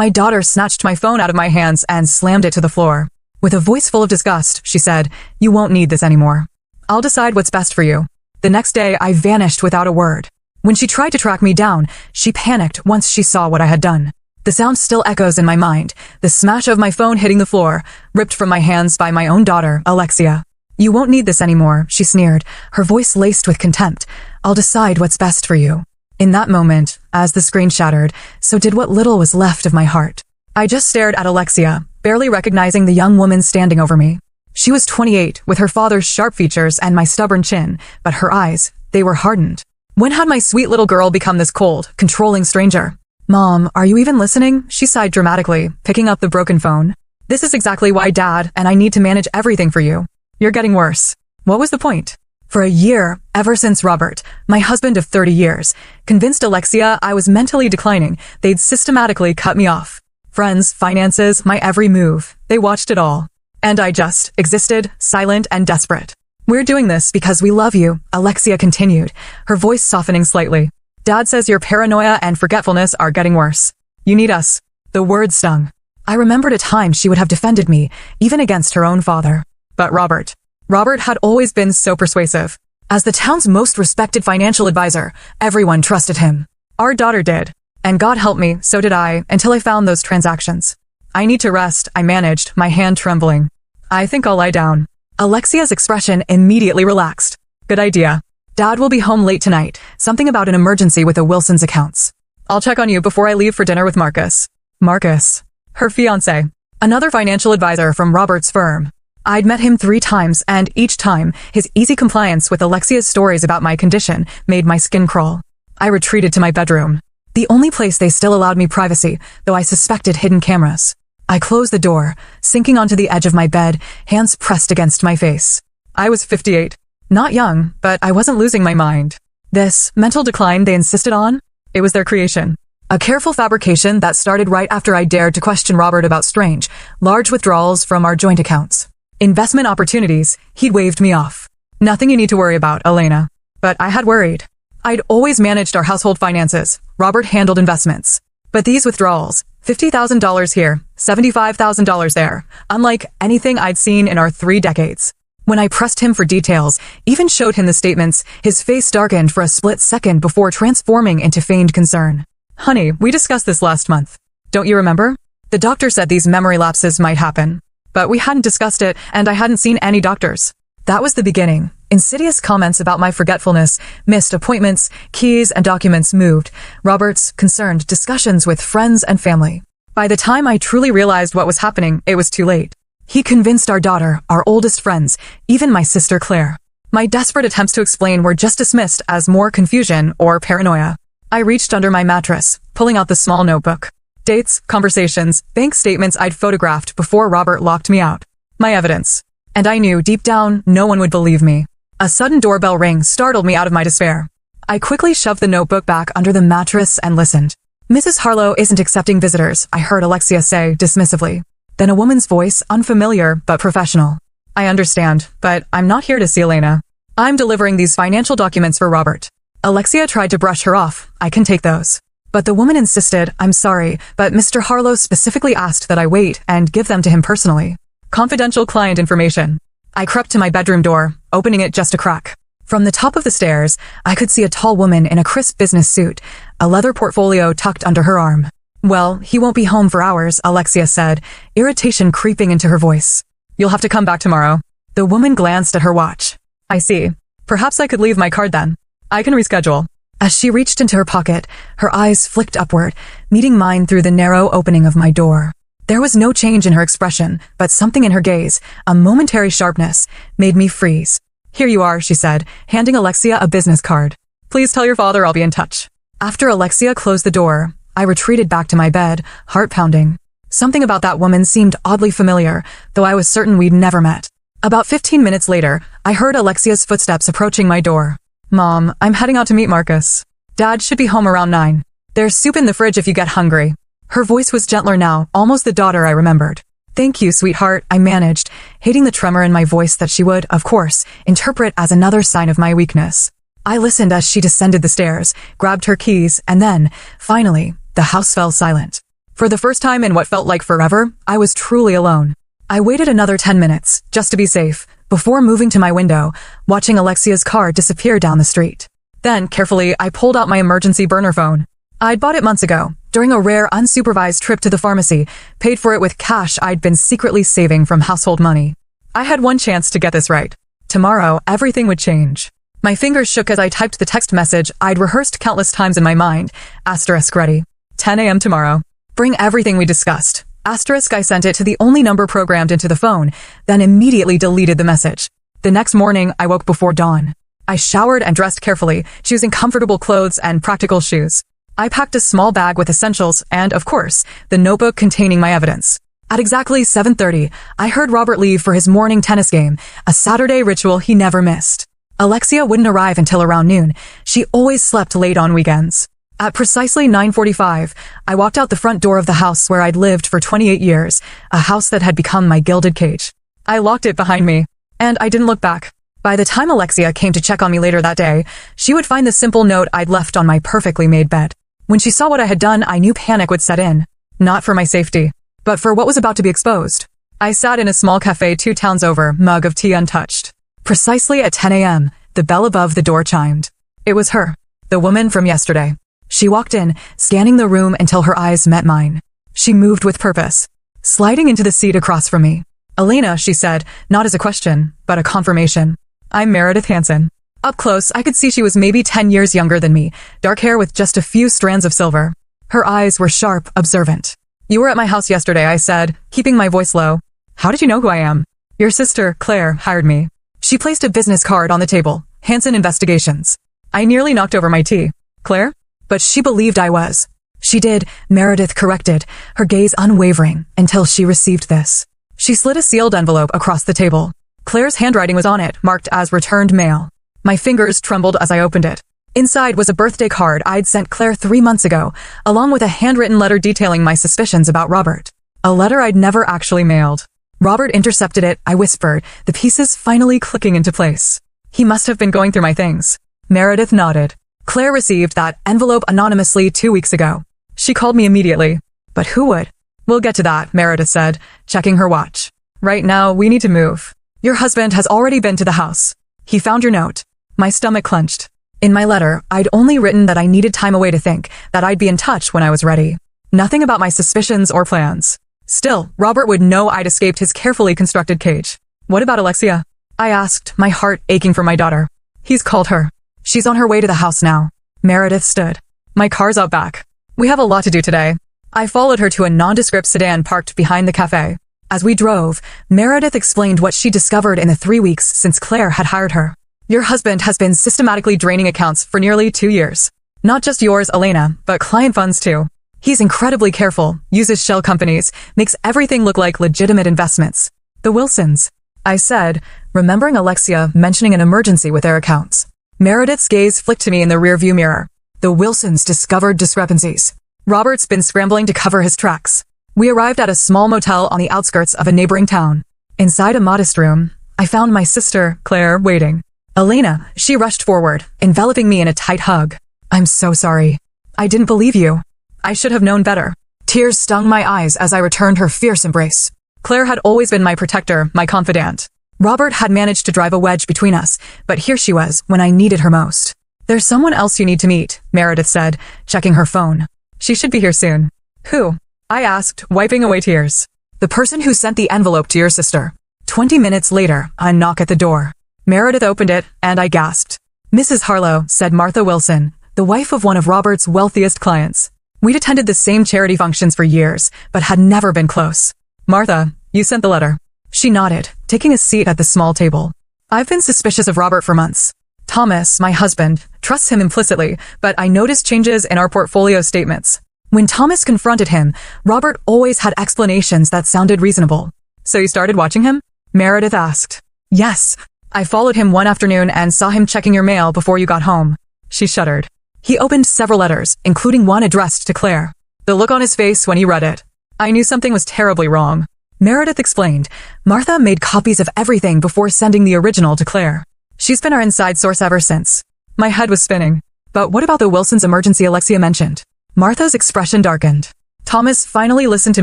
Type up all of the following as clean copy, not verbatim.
My daughter snatched my phone out of my hands and slammed it to the floor. With a voice full of disgust, she said, "You won't need this anymore. I'll decide what's best for you." The next day, I vanished without a word. When she tried to track me down, she panicked once she saw what I had done. The sound still echoes in my mind, the smash of my phone hitting the floor, ripped from my hands by my own daughter, Alexia. "You won't need this anymore," she sneered, her voice laced with contempt. "I'll decide what's best for you." In that moment, as the screen shattered, so did what little was left of my heart. I just stared at Alexia, barely recognizing the young woman standing over me. She was 28, with her father's sharp features and my stubborn chin, but her eyes, they were hardened. When had my sweet little girl become this cold, controlling stranger? "Mom, are you even listening?" she sighed dramatically, picking up the broken phone. "This is exactly why, Dad, and I need to manage everything for you. You're getting worse." What was the point? For a year, ever since Robert, my husband of 30 years, convinced Alexia I was mentally declining, they'd systematically cut me off. Friends, finances, my every move, they watched it all. And I just existed, silent and desperate. "We're doing this because we love you," Alexia continued, her voice softening slightly. "Dad says your paranoia and forgetfulness are getting worse. You need us." The word stung. I remembered a time she would have defended me, even against her own father. But Robert had always been so persuasive. As the town's most respected financial advisor, everyone trusted him. Our daughter did. And God help me, so did I, until I found those transactions. "I need to rest," I managed, my hand trembling. "I think I'll lie down." Alexia's expression immediately relaxed. "Good idea. Dad will be home late tonight, something about an emergency with the Wilson's accounts. I'll check on you before I leave for dinner with Marcus." Marcus. Her fiancé. Another financial advisor from Robert's firm. I'd met him 3 times, and each time, his easy compliance with Alexia's stories about my condition made my skin crawl. I retreated to my bedroom. The only place they still allowed me privacy, though I suspected hidden cameras. I closed the door, sinking onto the edge of my bed, hands pressed against my face. I was 58. Not young, but I wasn't losing my mind. This mental decline they insisted on? It was their creation. A careful fabrication that started right after I dared to question Robert about strange, large withdrawals from our joint accounts. Investment opportunities, he'd waved me off. "Nothing you need to worry about, Elena." But I had worried. I'd always managed our household finances. Robert handled investments. But these withdrawals, $50,000 here, $75,000 there, unlike anything I'd seen in our 3 decades. When I pressed him for details, even showed him the statements, his face darkened for a split second before transforming into feigned concern. "Honey, we discussed this last month. Don't you remember? The doctor said these memory lapses might happen. But we hadn't discussed it, and I hadn't seen any doctors." That was the beginning. Insidious comments about my forgetfulness, missed appointments, keys and documents moved, Robert's concerned discussions with friends and family. By the time I truly realized what was happening, it was too late. He convinced our daughter, our oldest friends, even my sister Claire. My desperate attempts to explain were just dismissed as more confusion or paranoia. I reached under my mattress, pulling out the small notebook. Dates, conversations, bank statements I'd photographed before Robert locked me out. My evidence. And I knew, deep down, no one would believe me. A sudden doorbell ring startled me out of my despair. I quickly shoved the notebook back under the mattress and listened. "Mrs. Harlow isn't accepting visitors," I heard Alexia say dismissively. Then a woman's voice, unfamiliar but professional. "I understand, but I'm not here to see Elena. I'm delivering these financial documents for Robert." Alexia tried to brush her off. "I can take those." But the woman insisted, "I'm sorry, but Mr. Harlow specifically asked that I wait and give them to him personally. Confidential client information." I crept to my bedroom door, opening it just a crack. From the top of the stairs, I could see a tall woman in a crisp business suit, a leather portfolio tucked under her arm. "Well, he won't be home for hours," Alexia said, irritation creeping into her voice. "You'll have to come back tomorrow." The woman glanced at her watch. "I see. Perhaps I could leave my card then. I can reschedule." As she reached into her pocket, her eyes flicked upward, meeting mine through the narrow opening of my door. There was no change in her expression, but something in her gaze, a momentary sharpness, made me freeze. "Here you are," she said, handing Alexia a business card. "Please tell your father I'll be in touch." After Alexia closed the door, I retreated back to my bed, heart pounding. Something about that woman seemed oddly familiar, though I was certain we'd never met. About 15 minutes later, I heard Alexia's footsteps approaching my door. "Mom, I'm heading out to meet Marcus. Dad should be home around 9. There's soup in the fridge if you get hungry." Her voice was gentler now, almost the daughter I remembered. "Thank you, sweetheart," I managed, hating the tremor in my voice that she would, of course, interpret as another sign of my weakness. I listened as she descended the stairs, grabbed her keys, and then, finally, the house fell silent. For the first time in what felt like forever, I was truly alone. I waited another 10 minutes, just to be safe, before moving to my window, watching Alexia's car disappear down the street. Then, carefully, I pulled out my emergency burner phone. I'd bought it months ago, during a rare unsupervised trip to the pharmacy, paid for it with cash I'd been secretly saving from household money. I had one chance to get this right. Tomorrow, everything would change. My fingers shook as I typed the text message I'd rehearsed countless times in my mind. Asterisk ready. 10 a.m. tomorrow. Bring everything we discussed. Asterisk I sent it to the only number programmed into the phone, then immediately deleted the message. The next morning, I woke before dawn. I showered and dressed carefully, choosing comfortable clothes and practical shoes. I packed a small bag with essentials and, of course, the notebook containing my evidence. At exactly 7:30, I heard Robert leave for his morning tennis game, a Saturday ritual he never missed. Alexia wouldn't arrive until around noon. She always slept late on weekends. At precisely 9:45, I walked out the front door of the house where I'd lived for 28 years, a house that had become my gilded cage. I locked it behind me, and I didn't look back. By the time Alexia came to check on me later that day, she would find the simple note I'd left on my perfectly made bed. When she saw what I had done, I knew panic would set in. Not for my safety, but for what was about to be exposed. I sat in a small cafe 2 towns over, mug of tea untouched. Precisely at 10 a.m., the bell above the door chimed. It was her, the woman from yesterday. She walked in, scanning the room until her eyes met mine. She moved with purpose, sliding into the seat across from me. Elena, she said, not as a question, but a confirmation. I'm Meredith Hansen. Up close, I could see she was maybe 10 years younger than me, dark hair with just a few strands of silver. Her eyes were sharp, observant. You were at my house yesterday, I said, keeping my voice low. How did you know who I am? Your sister, Claire, hired me. She placed a business card on the table. Hansen Investigations. I nearly knocked over my tea. Claire? But she believed I was. She did, Meredith corrected, her gaze unwavering, until she received this. She slid a sealed envelope across the table. Claire's handwriting was on it, marked as returned mail. My fingers trembled as I opened it. Inside was a birthday card I'd sent Claire 3 months ago, along with a handwritten letter detailing my suspicions about Robert. A letter I'd never actually mailed. Robert intercepted it, I whispered, the pieces finally clicking into place. He must have been going through my things. Meredith nodded. Claire received that envelope anonymously 2 weeks ago. She called me immediately. But who would? We'll get to that, Meredith said, checking her watch. Right now, we need to move. Your husband has already been to the house. He found your note. My stomach clenched. In my letter, I'd only written that I needed time away to think, that I'd be in touch when I was ready. Nothing about my suspicions or plans. Still, Robert would know I'd escaped his carefully constructed cage. What about Alexia? I asked, my heart aching for my daughter. He's called her. She's on her way to the house now. Meredith stood. My car's out back. We have a lot to do today. I followed her to a nondescript sedan parked behind the cafe. As we drove, Meredith explained what she discovered in the 3 weeks since Claire had hired her. Your husband has been systematically draining accounts for nearly 2 years. Not just yours, Elena, but client funds too. He's incredibly careful, uses shell companies, makes everything look like legitimate investments. The Wilsons, I said, remembering Alexia mentioning an emergency with their accounts. Meredith's gaze flicked to me in the rearview mirror. The Wilsons discovered discrepancies. Robert's been scrambling to cover his tracks. We arrived at a small motel on the outskirts of a neighboring town. Inside a modest room, I found my sister, Claire, waiting. Elena, she rushed forward, enveloping me in a tight hug. I'm so sorry. I didn't believe you. I should have known better. Tears stung my eyes as I returned her fierce embrace. Claire had always been my protector, my confidant. Robert had managed to drive a wedge between us, but here she was when I needed her most. There's someone else you need to meet, Meredith said, checking her phone. She should be here soon. Who? I asked, wiping away tears. The person who sent the envelope to your sister. 20 minutes later, a knock at the door. Meredith opened it, and I gasped. Mrs. Harlow, said Martha Wilson, the wife of one of Robert's wealthiest clients. We'd attended the same charity functions for years, but had never been close. Martha, you sent the letter. She nodded, taking a seat at the small table. I've been suspicious of Robert for months. Thomas, my husband, trusts him implicitly, but I noticed changes in our portfolio statements. When Thomas confronted him, Robert always had explanations that sounded reasonable. So you started watching him? Meredith asked. Yes. I followed him one afternoon and saw him checking your mail before you got home. She shuddered. He opened several letters, including one addressed to Claire. The look on his face when he read it. I knew something was terribly wrong. Meredith explained. Martha made copies of everything before sending the original to Claire. She's been our inside source ever since. My head was spinning. But what about the Wilsons' emergency Alexia mentioned? Martha's expression darkened. Thomas finally listened to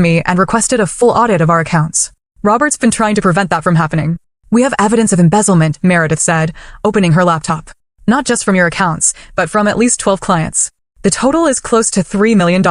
me and requested a full audit of our accounts. Robert's been trying to prevent that from happening. We have evidence of embezzlement, Meredith said, opening her laptop. Not just from your accounts, but from at least 12 clients. The total is close to $3 million.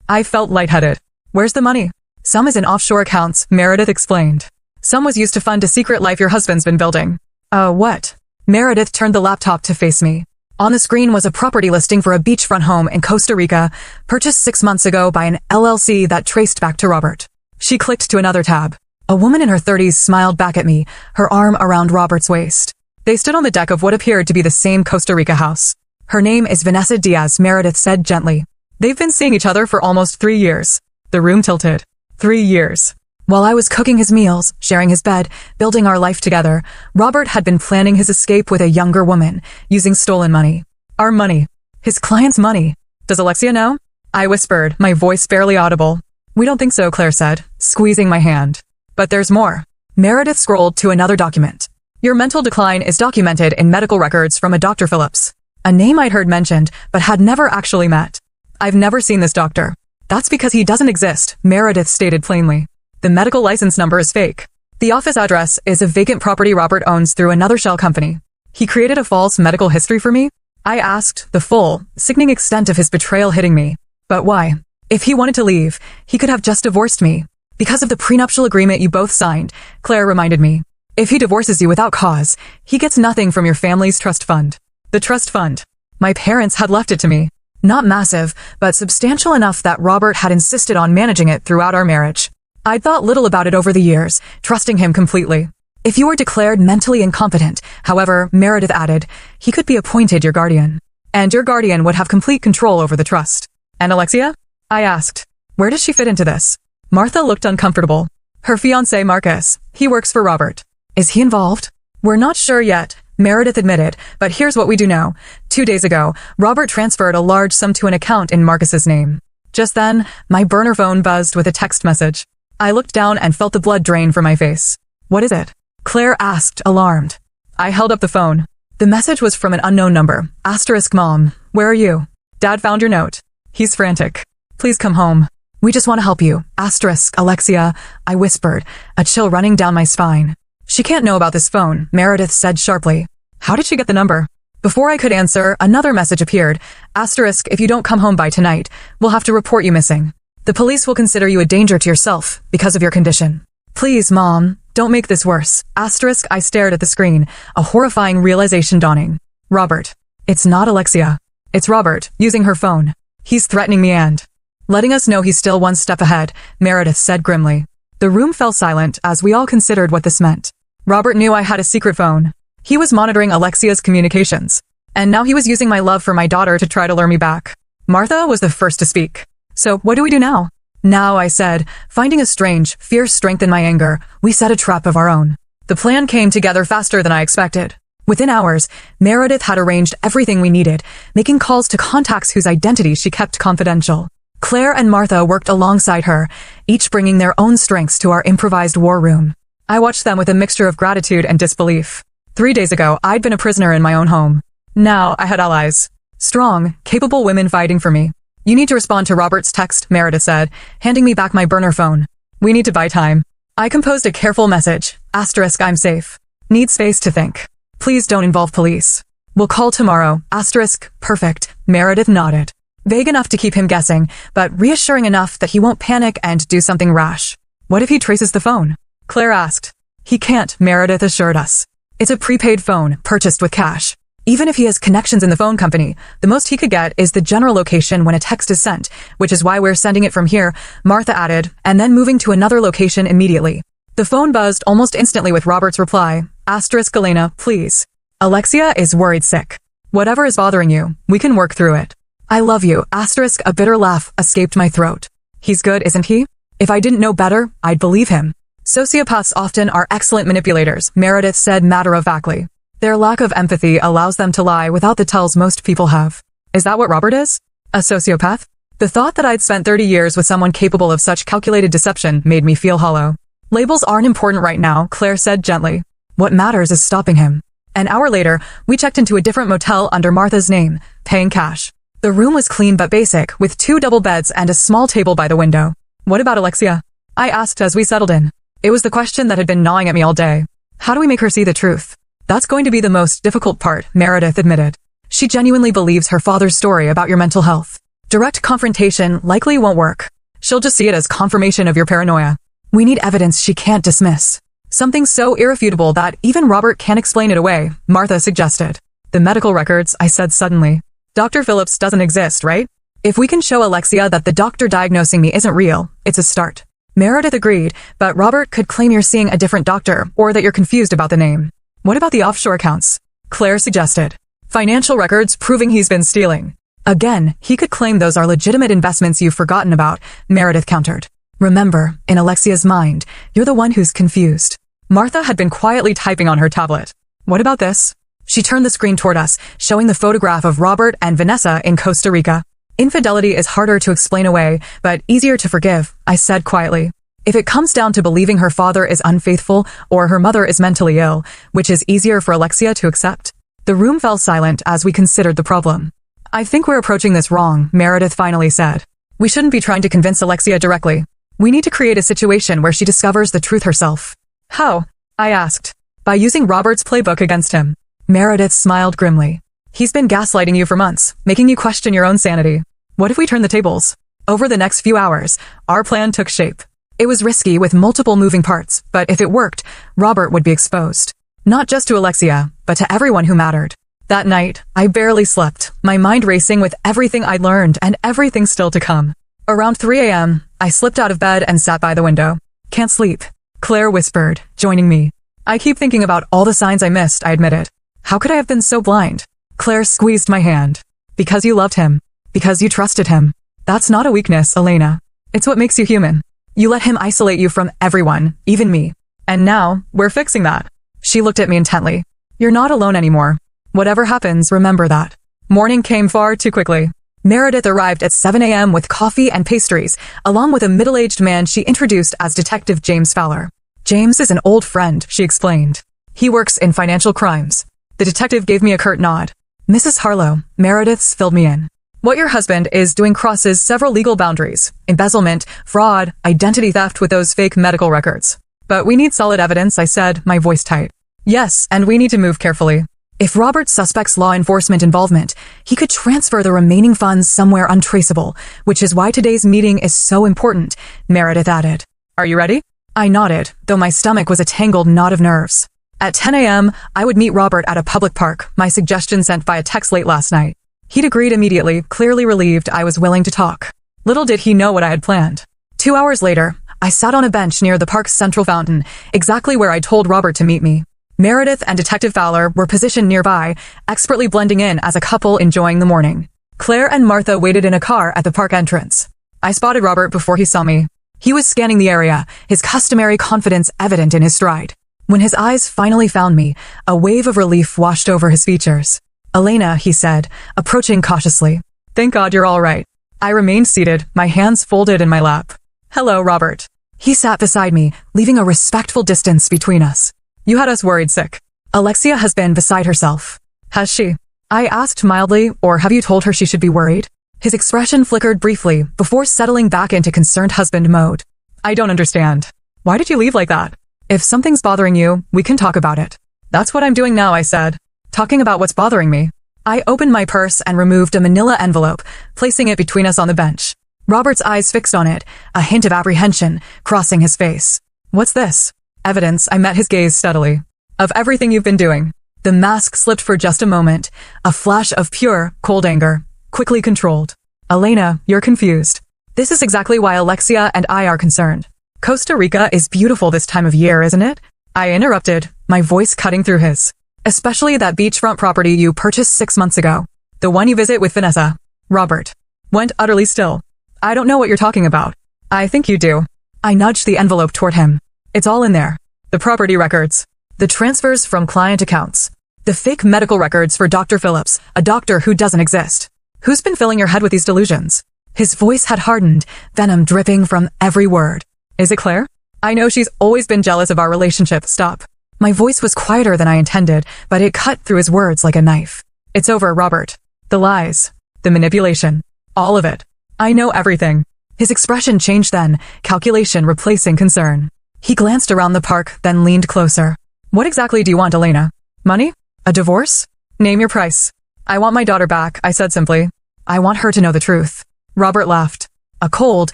I felt lightheaded. Where's the money? Some is in offshore accounts, Meredith explained. Some was used to fund a secret life your husband's been building. What? Meredith turned the laptop to face me. On the screen was a property listing for a beachfront home in Costa Rica, purchased 6 months ago by an LLC that traced back to Robert. She clicked to another tab. A woman in her 30s smiled back at me, her arm around Robert's waist. They stood on the deck of what appeared to be the same Costa Rica house. Her name is Vanessa Diaz, Meredith said gently. They've been seeing each other for almost 3 years. The room tilted. 3 years. While I was cooking his meals, sharing his bed, building our life together, Robert had been planning his escape with a younger woman, using stolen money. Our money. His client's money. Does Alexia know? I whispered, my voice barely audible. We don't think so, Claire said, squeezing my hand. But there's more. Meredith scrolled to another document. Your mental decline is documented in medical records from a Dr. Phillips. A name I'd heard mentioned, but had never actually met. I've never seen this doctor. That's because he doesn't exist, Meredith stated plainly. The medical license number is fake. The office address is a vacant property Robert owns through another shell company. He created a false medical history for me? I asked, the full, sickening extent of his betrayal hitting me. But why? If he wanted to leave, he could have just divorced me. Because of the prenuptial agreement you both signed, Claire reminded me. If he divorces you without cause, he gets nothing from your family's trust fund. The trust fund. My parents had left it to me. Not massive, but substantial enough that Robert had insisted on managing it throughout our marriage. I'd thought little about it over the years, trusting him completely. If you were declared mentally incompetent, however, Meredith added, he could be appointed your guardian. And your guardian would have complete control over the trust. And Alexia? I asked. Where does she fit into this? Martha looked uncomfortable. Her fiancé, Marcus. He works for Robert. Is he involved? We're not sure yet, Meredith admitted, but here's what we do know. 2 days ago, Robert transferred a large sum to an account in Marcus's name. Just then, my burner phone buzzed with a text message. I looked down and felt the blood drain from my face. What is it? Claire asked, alarmed. I held up the phone. The message was from an unknown number. * Mom, where are you? Dad found your note. He's frantic. Please come home. We just want to help you. * Alexia, I whispered, a chill running down my spine. She can't know about this phone, Meredith said sharply. How did she get the number? Before I could answer, another message appeared. * If you don't come home by tonight, we'll have to report you missing. The police will consider you a danger to yourself because of your condition. Please, Mom, don't make this worse. * I stared at the screen, a horrifying realization dawning. Robert. It's not Alexia. It's Robert, using her phone. He's threatening me and letting us know he's still one step ahead, Meredith said grimly. The room fell silent as we all considered what this meant. Robert knew I had a secret phone. He was monitoring Alexia's communications. And now he was using my love for my daughter to try to lure me back. Martha was the first to speak. So what do we do now? Now, I said, finding a strange, fierce strength in my anger, we set a trap of our own. The plan came together faster than I expected. Within hours, Meredith had arranged everything we needed, making calls to contacts whose identity she kept confidential. Claire and Martha worked alongside her, each bringing their own strengths to our improvised war room. I watched them with a mixture of gratitude and disbelief. 3 days ago, I'd been a prisoner in my own home. Now, I had allies. Strong, capable women fighting for me. You need to respond to Robert's text, Meredith said, handing me back my burner phone. We need to buy time. I composed a careful message. * I'm safe. Need space to think. Please don't involve police. We'll call tomorrow. * Perfect. Meredith nodded. Vague enough to keep him guessing, but reassuring enough that he won't panic and do something rash. What if he traces the phone? Claire asked. He can't, Meredith assured us. It's a prepaid phone, purchased with cash. Even if he has connections in the phone company, the most he could get is the general location when a text is sent, which is why we're sending it from here, Martha added, and then moving to another location immediately. The phone buzzed almost instantly with Robert's reply. * Elena, please. Alexia is worried sick. Whatever is bothering you, we can work through it. I love you. * A bitter laugh escaped my throat. He's good, isn't he? If I didn't know better, I'd believe him. Sociopaths often are excellent manipulators, Meredith said matter-of-factly. Their lack of empathy allows them to lie without the tells most people have. Is that what Robert is? A sociopath? The thought that I'd spent 30 years with someone capable of such calculated deception made me feel hollow. Labels aren't important right now, Claire said gently. What matters is stopping him. An hour later, we checked into a different motel under Martha's name, paying cash. The room was clean but basic, with 2 double beds and a small table by the window. What about Alexia? I asked as we settled in. It was the question that had been gnawing at me all day. How do we make her see the truth? That's going to be the most difficult part, Meredith admitted. She genuinely believes her father's story about your mental health. Direct confrontation likely won't work. She'll just see it as confirmation of your paranoia. We need evidence she can't dismiss. Something so irrefutable that even Robert can't explain it away, Martha suggested. The medical records, I said suddenly. Dr. Phillips doesn't exist, right? If we can show Alexia that the doctor diagnosing me isn't real, it's a start. Meredith agreed, but Robert could claim you're seeing a different doctor or that you're confused about the name. What about the offshore accounts? Claire suggested. Financial records proving he's been stealing. Again, he could claim those are legitimate investments you've forgotten about, Meredith countered. Remember, in Alexia's mind, you're the one who's confused. Martha had been quietly typing on her tablet. What about this? She turned the screen toward us, showing the photograph of Robert and Vanessa in Costa Rica. Infidelity is harder to explain away, but easier to forgive, I said quietly. If it comes down to believing her father is unfaithful or her mother is mentally ill, which is easier for Alexia to accept? The room fell silent as we considered the problem. I think we're approaching this wrong, Meredith finally said. We shouldn't be trying to convince Alexia directly. We need to create a situation where she discovers the truth herself. How? I asked. By using Robert's playbook against him. Meredith smiled grimly. He's been gaslighting you for months, making you question your own sanity. What if we turn the tables? Over the next few hours, our plan took shape. It was risky with multiple moving parts, but if it worked, Robert would be exposed. Not just to Alexia, but to everyone who mattered. That night, I barely slept, my mind racing with everything I'd learned and everything still to come. Around 3 a.m., I slipped out of bed and sat by the window. Can't sleep, Claire whispered, joining me. I keep thinking about all the signs I missed, I admitted. How could I have been so blind? Claire squeezed my hand. Because you loved him. Because you trusted him. That's not a weakness, Elena. It's what makes you human. You let him isolate you from everyone, even me. And now, we're fixing that. She looked at me intently. You're not alone anymore. Whatever happens, remember that. Morning came far too quickly. Meredith arrived at 7 a.m. with coffee and pastries, along with a middle-aged man she introduced as Detective James Fowler. James is an old friend, she explained. He works in financial crimes. The detective gave me a curt nod. Mrs. Harlow, Meredith's filled me in. What your husband is doing crosses several legal boundaries. Embezzlement, fraud, identity theft with those fake medical records. But we need solid evidence, I said, my voice tight. Yes, and we need to move carefully. If Robert suspects law enforcement involvement, he could transfer the remaining funds somewhere untraceable, which is why today's meeting is so important, Meredith added. Are you ready? I nodded, though my stomach was a tangled knot of nerves. At 10 a.m., I would meet Robert at a public park, my suggestion sent by a text late last night. He'd agreed immediately, clearly relieved I was willing to talk. Little did he know what I had planned. 2 hours later, I sat on a bench near the park's central fountain, exactly where I told Robert to meet me. Meredith and Detective Fowler were positioned nearby, expertly blending in as a couple enjoying the morning. Claire and Martha waited in a car at the park entrance. I spotted Robert before he saw me. He was scanning the area, his customary confidence evident in his stride. When his eyes finally found me, a wave of relief washed over his features. Elena, he said, approaching cautiously. Thank God you're all right. I remained seated, my hands folded in my lap. Hello, Robert. He sat beside me, leaving a respectful distance between us. You had us worried sick. Alexia has been beside herself. Has she? I asked mildly, or have you told her she should be worried? His expression flickered briefly before settling back into concerned husband mode. I don't understand. Why did you leave like that? If something's bothering you, we can talk about it. That's what I'm doing now, I said. Talking about what's bothering me. I opened my purse and removed a manila envelope, placing it between us on the bench. Robert's eyes fixed on it, a hint of apprehension crossing his face. What's this? Evidence, I met his gaze steadily. Of everything you've been doing. The mask slipped for just a moment, a flash of pure, cold anger, quickly controlled. Elena, you're confused. This is exactly why Alexia and I are concerned. Costa Rica is beautiful this time of year, isn't it? I interrupted, my voice cutting through his. Especially that beachfront property you purchased 6 months ago. The one you visit with Vanessa. Robert went utterly still. I don't know what you're talking about. I think you do. I nudged the envelope toward him. It's all in there. The property records. The transfers from client accounts. The fake medical records for Dr. Phillips, a doctor who doesn't exist. Who's been filling your head with these delusions? His voice had hardened, venom dripping from every word. Is it Claire? I know she's always been jealous of our relationship. Stop. My voice was quieter than I intended, but it cut through his words like a knife. It's over, Robert. The lies. The manipulation. All of it. I know everything. His expression changed then, calculation replacing concern. He glanced around the park, then leaned closer. What exactly do you want, Elena? Money? A divorce? Name your price. I want my daughter back, I said simply. I want her to know the truth. Robert laughed. A cold,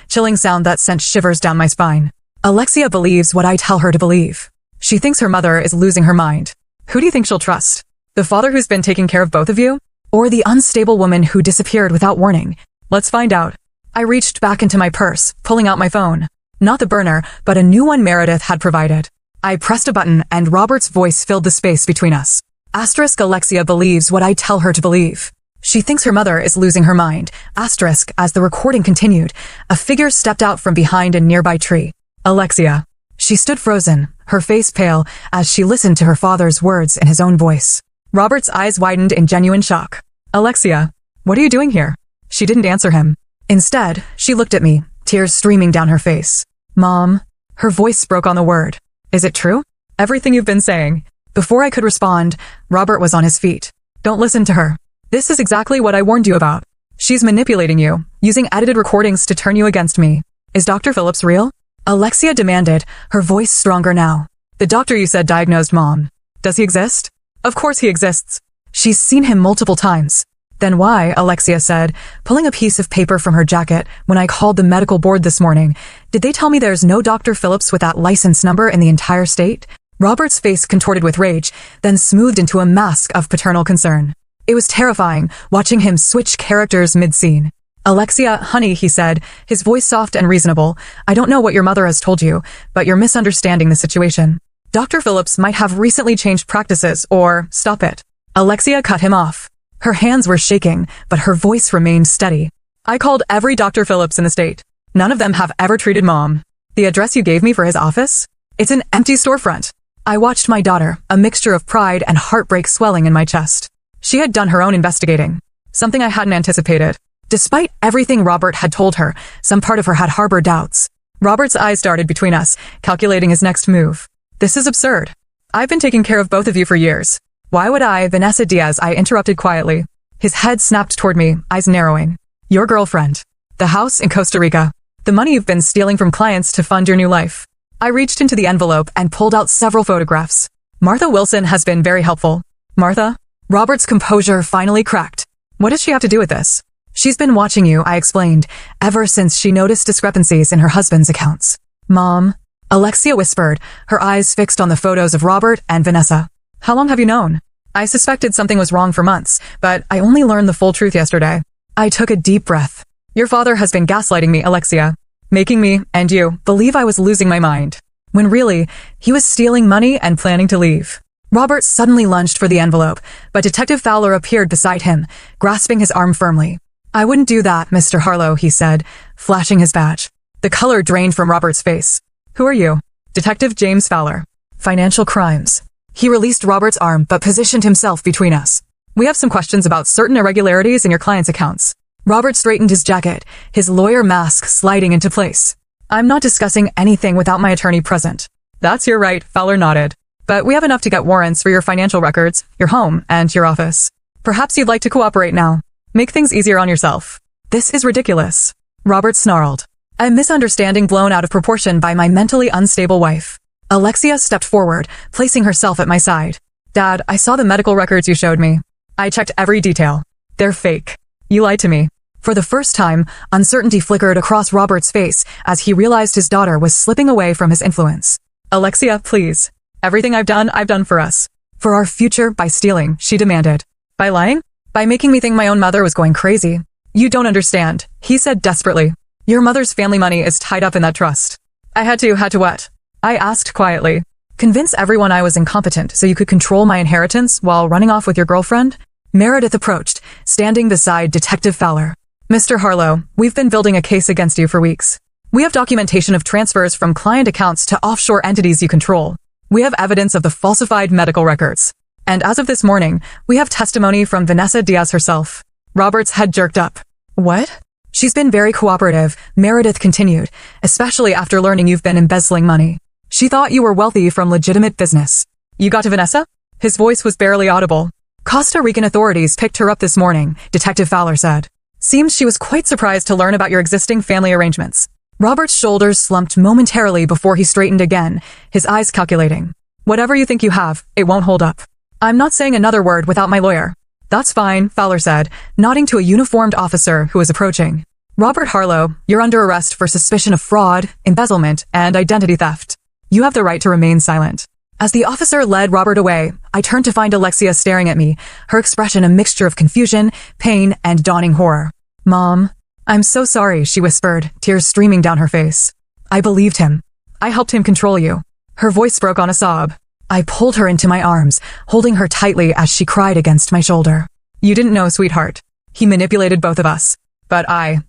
chilling sound that sent shivers down my spine. Alexia believes what I tell her to believe. She thinks her mother is losing her mind. Who do you think she'll trust? The father who's been taking care of both of you? Or the unstable woman who disappeared without warning? Let's find out. I reached back into my purse, pulling out my phone. Not the burner, but a new one Meredith had provided. I pressed a button and Robert's voice filled the space between us. Asterisk Alexia believes what I tell her to believe. She thinks her mother is losing her mind. Asterisk, as the recording continued, a figure stepped out from behind a nearby tree. Alexia. She stood frozen, her face pale, as she listened to her father's words in his own voice. Robert's eyes widened in genuine shock. Alexia, what are you doing here? She didn't answer him. Instead, she looked at me, tears streaming down her face. Mom. Her voice broke on the word. Is it true? Everything you've been saying. Before I could respond, Robert was on his feet. Don't listen to her. This is exactly what I warned you about. She's manipulating you, using edited recordings to turn you against me. Is Dr. Phillips real? Alexia demanded, her voice stronger now. The doctor you said diagnosed Mom. Does he exist? Of course he exists. She's seen him multiple times. Then why, Alexia said, pulling a piece of paper from her jacket, when I called the medical board this morning, did they tell me there's no Dr. Phillips with that license number in the entire state? Robert's face contorted with rage, then smoothed into a mask of paternal concern. It was terrifying, watching him switch characters mid-scene. Alexia, honey, he said, his voice soft and reasonable, I don't know what your mother has told you, but you're misunderstanding the situation. Dr. Phillips might have recently changed practices, or stop it. Alexia cut him off. Her hands were shaking, but her voice remained steady. I called every Dr. Phillips in the state. None of them have ever treated Mom. The address you gave me for his office? It's an empty storefront. I watched my daughter, a mixture of pride and heartbreak swelling in my chest. She had done her own investigating. Something I hadn't anticipated. Despite everything Robert had told her, some part of her had harbored doubts. Robert's eyes darted between us, calculating his next move. This is absurd. I've been taking care of both of you for years. Why would I, Vanessa Diaz, I interrupted quietly. His head snapped toward me, eyes narrowing. Your girlfriend. The house in Costa Rica. The money you've been stealing from clients to fund your new life. I reached into the envelope and pulled out several photographs. Martha Wilson has been very helpful. Martha? Robert's composure finally cracked. What does she have to do with this? She's been watching you, I explained, ever since she noticed discrepancies in her husband's accounts. Mom? Alexia whispered, her eyes fixed on the photos of Robert and Vanessa. How long have you known? I suspected something was wrong for months, but I only learned the full truth yesterday. I took a deep breath. Your father has been gaslighting me, Alexia, making me, and you, believe I was losing my mind, when really, he was stealing money and planning to leave. Robert suddenly lunged for the envelope, but Detective Fowler appeared beside him, grasping his arm firmly. I wouldn't do that, Mr. Harlow, he said, flashing his badge. The color drained from Robert's face. Who are you? Detective James Fowler. Financial crimes. He released Robert's arm but positioned himself between us. We have some questions about certain irregularities in your client's accounts. Robert straightened his jacket, his lawyer mask sliding into place. I'm not discussing anything without my attorney present. That's your right, Fowler nodded. But we have enough to get warrants for your financial records, your home, and your office. Perhaps you'd like to cooperate now. Make things easier on yourself. This is ridiculous. Robert snarled. A misunderstanding blown out of proportion by my mentally unstable wife. Alexia stepped forward, placing herself at my side. Dad, I saw the medical records you showed me. I checked every detail. They're fake. You lied to me. For the first time, uncertainty flickered across Robert's face as he realized his daughter was slipping away from his influence. Alexia, please. Everything I've done for us. For our future by stealing, she demanded. By lying? By making me think my own mother was going crazy. You don't understand, he said desperately. Your mother's family money is tied up in that trust. I had to what? I asked quietly. Convince everyone I was incompetent so you could control my inheritance while running off with your girlfriend? Meredith approached, standing beside Detective Fowler. Mr. Harlow, we've been building a case against you for weeks. We have documentation of transfers from client accounts to offshore entities you control. We have evidence of the falsified medical records. And as of this morning, we have testimony from Vanessa Diaz herself. Robert's head jerked up. What? She's been very cooperative, Meredith continued, especially after learning you've been embezzling money. She thought you were wealthy from legitimate business. You got to Vanessa? His voice was barely audible. Costa Rican authorities picked her up this morning, Detective Fowler said. Seems she was quite surprised to learn about your existing family arrangements. Robert's shoulders slumped momentarily before he straightened again, his eyes calculating. Whatever you think you have, it won't hold up. I'm not saying another word without my lawyer. That's fine, Fowler said, nodding to a uniformed officer who was approaching. Robert Harlow, you're under arrest for suspicion of fraud, embezzlement, and identity theft. You have the right to remain silent. As the officer led Robert away, I turned to find Alexia staring at me, her expression a mixture of confusion, pain, and dawning horror. Mom, I'm so sorry, she whispered, tears streaming down her face. I believed him. I helped him control you. Her voice broke on a sob. I pulled her into my arms, holding her tightly as she cried against my shoulder. You didn't know, sweetheart. He manipulated both of us. But I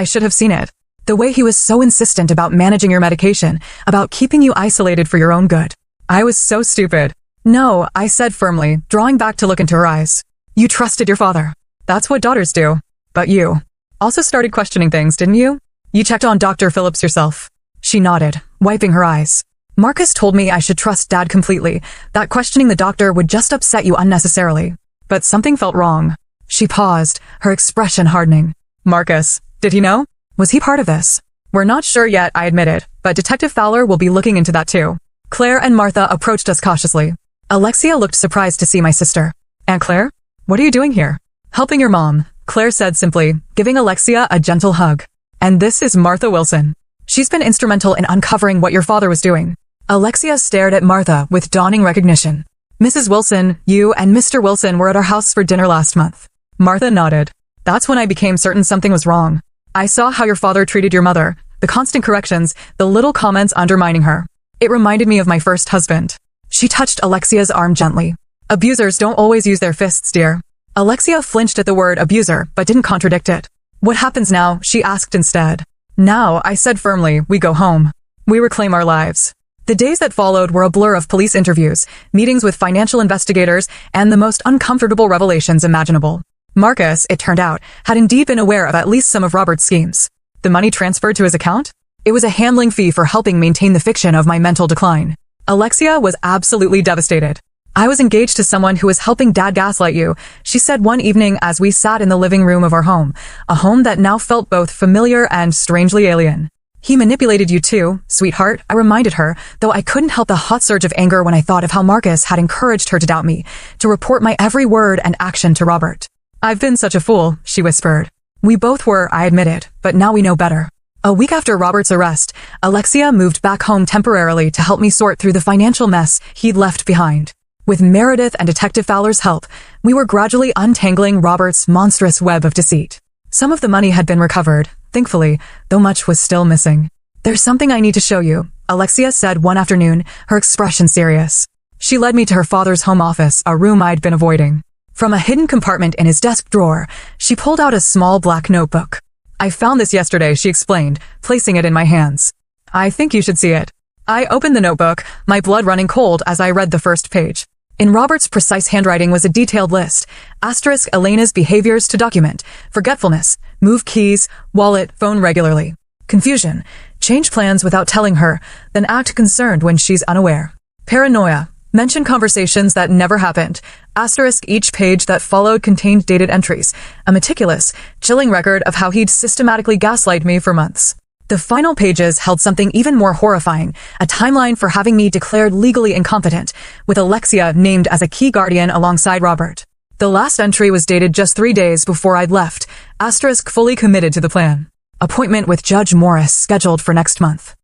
should have seen it. The way he was so insistent about managing your medication, about keeping you isolated for your own good. I was so stupid. No, I said firmly, drawing back to look into her eyes. You trusted your father. That's what daughters do. But you also started questioning things, didn't you? You checked on Dr. Phillips yourself. She nodded, wiping her eyes. Marcus told me I should trust Dad completely, that questioning the doctor would just upset you unnecessarily. But something felt wrong. She paused, her expression hardening. Marcus, did he know? Was he part of this? We're not sure yet, I admitted, but Detective Fowler will be looking into that too. Claire and Martha approached us cautiously. Alexia looked surprised to see my sister. Aunt Claire? What are you doing here? Helping your mom, Claire said simply, giving Alexia a gentle hug. And this is Martha Wilson. She's been instrumental in uncovering what your father was doing. Alexia stared at Martha with dawning recognition. Mrs. Wilson, you and Mr. Wilson were at our house for dinner last month. Martha nodded. That's when I became certain something was wrong. I saw how your father treated your mother, the constant corrections, the little comments undermining her. It reminded me of my first husband. She touched Alexia's arm gently. Abusers don't always use their fists, dear. Alexia flinched at the word abuser, but didn't contradict it. What happens now? She asked instead. Now, I said firmly, we go home. We reclaim our lives. The days that followed were a blur of police interviews, meetings with financial investigators, and the most uncomfortable revelations imaginable. Marcus, it turned out, had indeed been aware of at least some of Robert's schemes. The money transferred to his account? It was a handling fee for helping maintain the fiction of my mental decline. Alexia was absolutely devastated. I was engaged to someone who was helping Dad gaslight you, she said one evening as we sat in the living room of our home, a home that now felt both familiar and strangely alien. He manipulated you too, sweetheart, I reminded her, though I couldn't help the hot surge of anger when I thought of how Marcus had encouraged her to doubt me, to report my every word and action to Robert. I've been such a fool, she whispered. We both were, I admitted, but now we know better. A week after Robert's arrest, Alexia moved back home temporarily to help me sort through the financial mess he'd left behind. With Meredith and Detective Fowler's help, we were gradually untangling Robert's monstrous web of deceit. Some of the money had been recovered, thankfully, though much was still missing. There's something I need to show you, Alexia said one afternoon, her expression serious. She led me to her father's home office, a room I'd been avoiding. From a hidden compartment in his desk drawer, she pulled out a small black notebook. I found this yesterday, she explained, placing it in my hands. I think you should see it. I opened the notebook, my blood running cold as I read the first page. In Robert's precise handwriting was a detailed list. Asterisk Elena's behaviors to document. Forgetfulness. Move keys, wallet, phone regularly. Confusion. Change plans without telling her, then act concerned when she's unaware. Paranoia. Mention conversations that never happened. Asterisk each page that followed contained dated entries. A meticulous, chilling record of how he'd systematically gaslighted me for months. The final pages held something even more horrifying, a timeline for having me declared legally incompetent, with Alexia named as a key guardian alongside Robert. The last entry was dated just 3 days before I'd left, asterisk fully committed to the plan. Appointment with Judge Morris scheduled for next month.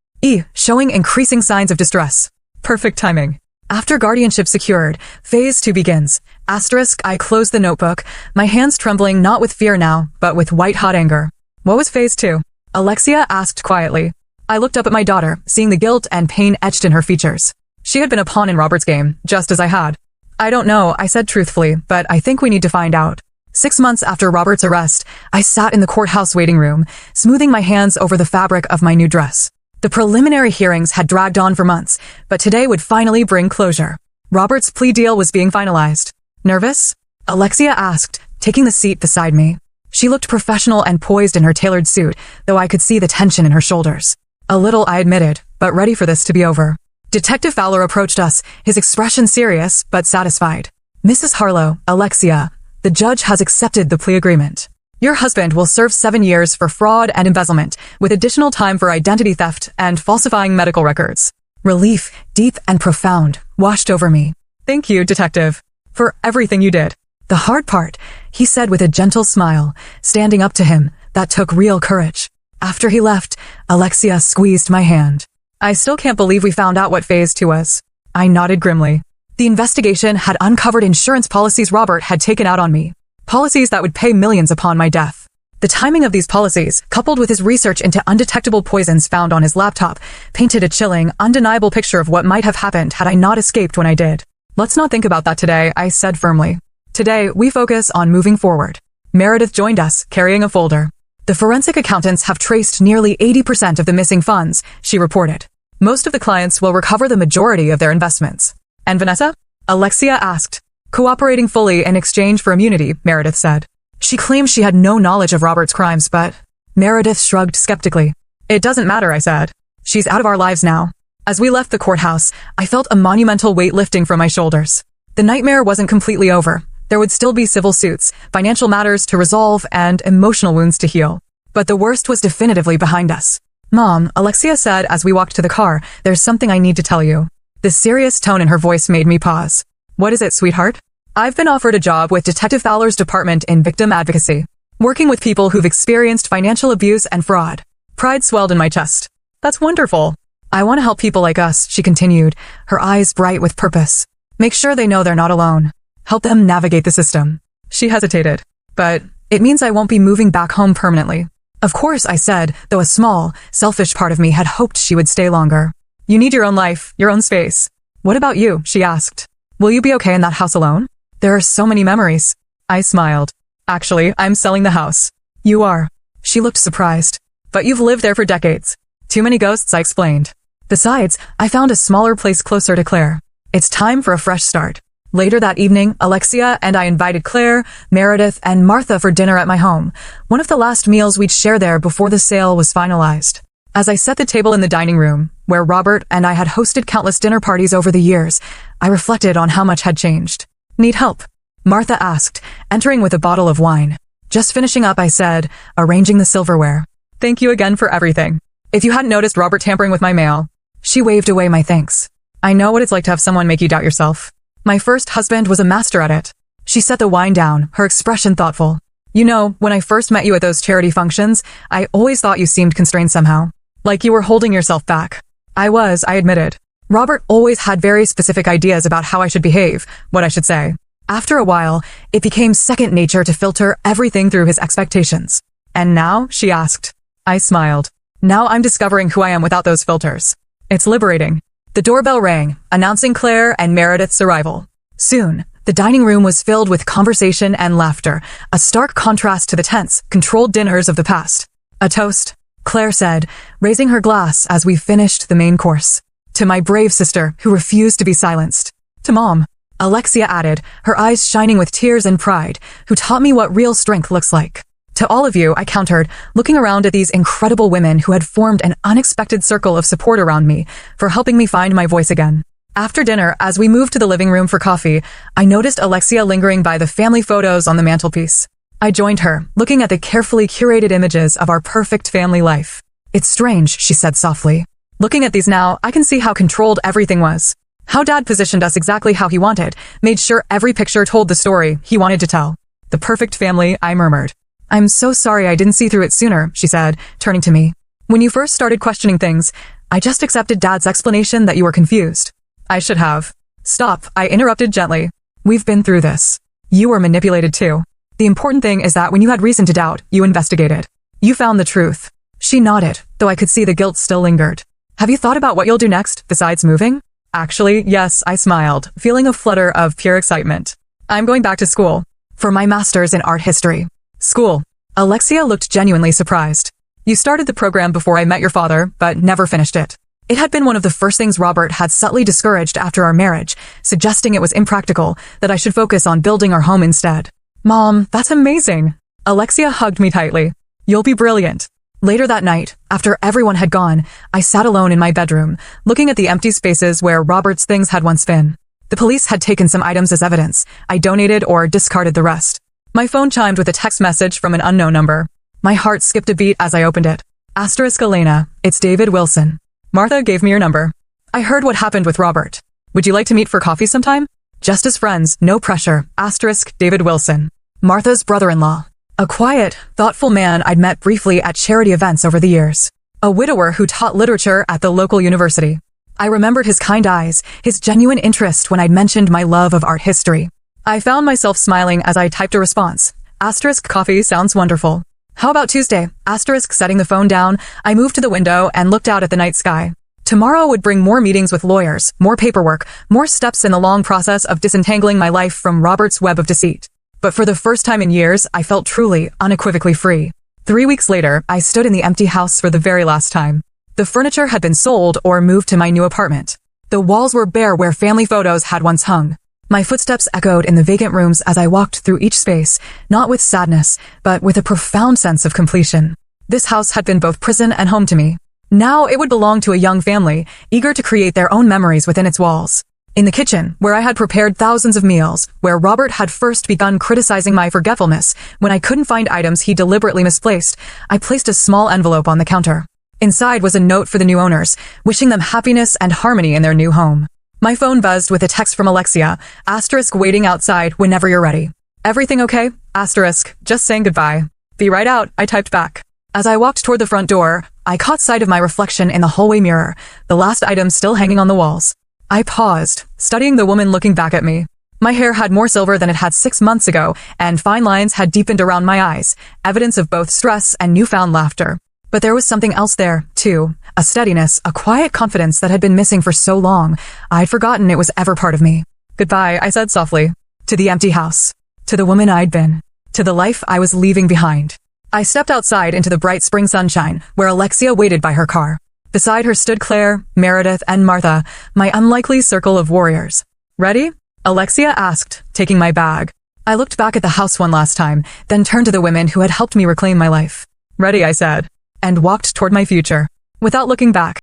Showing increasing signs of distress. Perfect timing. After guardianship secured, phase 2 begins. Asterisk I closed the notebook, my hands trembling not with fear now, but with white-hot anger. What was phase 2? Alexia asked quietly. I looked up at my daughter, seeing the guilt and pain etched in her features. She had been a pawn in Robert's game, just as I had. I don't know, I said truthfully, but I think we need to find out. 6 months after Robert's arrest, I sat in the courthouse waiting room, smoothing my hands over the fabric of my new dress. The preliminary hearings had dragged on for months, but today would finally bring closure. Robert's plea deal was being finalized. Nervous? Alexia asked, taking the seat beside me. She looked professional and poised in her tailored suit, though I could see the tension in her shoulders. A little, I admitted, but ready for this to be over. Detective Fowler approached us, his expression serious, but satisfied. Mrs. Harlow, Alexia, the judge has accepted the plea agreement. Your husband will serve 7 years for fraud and embezzlement, with additional time for identity theft and falsifying medical records. Relief, deep and profound, washed over me. Thank you, detective, for everything you did. The hard part, he said with a gentle smile, standing up to him, that took real courage. After he left, Alexia squeezed my hand. I still can't believe we found out what phase 2 was. I nodded grimly. The investigation had uncovered insurance policies Robert had taken out on me. Policies that would pay millions upon my death. The timing of these policies, coupled with his research into undetectable poisons found on his laptop, painted a chilling, undeniable picture of what might have happened had I not escaped when I did. Let's not think about that today, I said firmly. Today, we focus on moving forward. Meredith joined us, carrying a folder. The forensic accountants have traced nearly 80% of the missing funds, she reported. Most of the clients will recover the majority of their investments. And Vanessa? Alexia asked. Cooperating fully in exchange for immunity, Meredith said. She claimed she had no knowledge of Robert's crimes, but Meredith shrugged skeptically. It doesn't matter, I said. She's out of our lives now. As we left the courthouse, I felt a monumental weight lifting from my shoulders. The nightmare wasn't completely over. There would still be civil suits, financial matters to resolve, and emotional wounds to heal. But the worst was definitively behind us. Mom, Alexia said as we walked to the car, there's something I need to tell you. The serious tone in her voice made me pause. What is it, sweetheart? I've been offered a job with Detective Fowler's department in victim advocacy, working with people who've experienced financial abuse and fraud. Pride swelled in my chest. That's wonderful. I want to help people like us, she continued, her eyes bright with purpose. Make sure they know they're not alone. Help them navigate the system. She hesitated. But it means I won't be moving back home permanently. Of course, I said, though a small, selfish part of me had hoped she would stay longer. You need your own life, your own space. What about you? She asked. Will you be okay in that house alone? There are so many memories. I smiled. Actually, I'm selling the house. You are. She looked surprised. But you've lived there for decades. Too many ghosts, I explained. Besides, I found a smaller place closer to Claire. It's time for a fresh start. Later that evening, Alexia and I invited Claire, Meredith, and Martha for dinner at my home, one of the last meals we'd share there before the sale was finalized. As I set the table in the dining room, where Robert and I had hosted countless dinner parties over the years, I reflected on how much had changed. Need help? Martha asked, entering with a bottle of wine. Just finishing up, I said, arranging the silverware. Thank you again for everything. If you hadn't noticed Robert tampering with my mail. She waved away my thanks. I know what it's like to have someone make you doubt yourself. My first husband was a master at it. She set the wine down, her expression thoughtful. You know, when I first met you at those charity functions, I always thought you seemed constrained somehow. Like you were holding yourself back. I was, I admitted. Robert always had very specific ideas about how I should behave, what I should say. After a while, it became second nature to filter everything through his expectations. And now, she asked. I smiled. Now I'm discovering who I am without those filters. It's liberating. The doorbell rang, announcing Claire and Meredith's arrival. Soon, the dining room was filled with conversation and laughter, a stark contrast to the tense, controlled dinners of the past. A toast, Claire said, raising her glass as we finished the main course. To my brave sister, who refused to be silenced. To Mom, Alexia added, her eyes shining with tears and pride, who taught me what real strength looks like. To all of you, I countered, looking around at these incredible women who had formed an unexpected circle of support around me, for helping me find my voice again. After dinner, as we moved to the living room for coffee, I noticed Alexia lingering by the family photos on the mantelpiece. I joined her, looking at the carefully curated images of our perfect family life. It's strange, she said softly. Looking at these now, I can see how controlled everything was. How Dad positioned us exactly how he wanted, made sure every picture told the story he wanted to tell. The perfect family, I murmured. I'm so sorry I didn't see through it sooner, she said, turning to me. When you first started questioning things, I just accepted Dad's explanation that you were confused. I should have. Stop, I interrupted gently. We've been through this. You were manipulated too. The important thing is that when you had reason to doubt, you investigated. You found the truth. She nodded, though I could see the guilt still lingered. Have you thought about what you'll do next, besides moving? Actually, yes, I smiled, feeling a flutter of pure excitement. I'm going back to school. For my master's in art history. School. Alexia looked genuinely surprised. You started the program before I met your father, but never finished it. It had been one of the first things Robert had subtly discouraged after our marriage, suggesting it was impractical, that I should focus on building our home instead. Mom, that's amazing. Alexia hugged me tightly. You'll be brilliant. Later that night, after everyone had gone, I sat alone in my bedroom, looking at the empty spaces where Robert's things had once been. The police had taken some items as evidence. I donated or discarded the rest. My phone chimed with a text message from an unknown number. My heart skipped a beat as I opened it. Asterisk Elena, it's David Wilson. Martha gave me your number. I heard what happened with Robert. Would you like to meet for coffee sometime? Just as friends, no pressure. Asterisk David Wilson. Martha's brother-in-law. A quiet, thoughtful man I'd met briefly at charity events over the years. A widower who taught literature at the local university. I remembered his kind eyes, his genuine interest when I'd mentioned my love of art history. I found myself smiling as I typed a response. Asterisk coffee sounds wonderful. How about Tuesday? Asterisk setting the phone down, I moved to the window and looked out at the night sky. Tomorrow would bring more meetings with lawyers, more paperwork, more steps in the long process of disentangling my life from Robert's web of deceit. But for the first time in years, I felt truly, unequivocally free. 3 weeks later, I stood in the empty house for the very last time. The furniture had been sold or moved to my new apartment. The walls were bare where family photos had once hung. My footsteps echoed in the vacant rooms as I walked through each space, not with sadness, but with a profound sense of completion. This house had been both prison and home to me. Now it would belong to a young family, eager to create their own memories within its walls. In the kitchen, where I had prepared thousands of meals, where Robert had first begun criticizing my forgetfulness, when I couldn't find items he deliberately misplaced, I placed a small envelope on the counter. Inside was a note for the new owners, wishing them happiness and harmony in their new home. My phone buzzed with a text from Alexia, asterisk waiting outside whenever you're ready. Everything okay? Asterisk, just saying goodbye. Be right out, I typed back. As I walked toward the front door, I caught sight of my reflection in the hallway mirror, the last item still hanging on the walls. I paused, studying the woman looking back at me. My hair had more silver than it had 6 months ago, and fine lines had deepened around my eyes, evidence of both stress and newfound laughter. But there was something else there, too. A steadiness, a quiet confidence that had been missing for so long. I'd forgotten it was ever part of me. Goodbye, I said softly. To the empty house. To the woman I'd been. To the life I was leaving behind. I stepped outside into the bright spring sunshine, where Alexia waited by her car. Beside her stood Claire, Meredith, and Martha, my unlikely circle of warriors. Ready? Alexia asked, taking my bag. I looked back at the house one last time, then turned to the women who had helped me reclaim my life. Ready, I said, and walked toward my future, without looking back.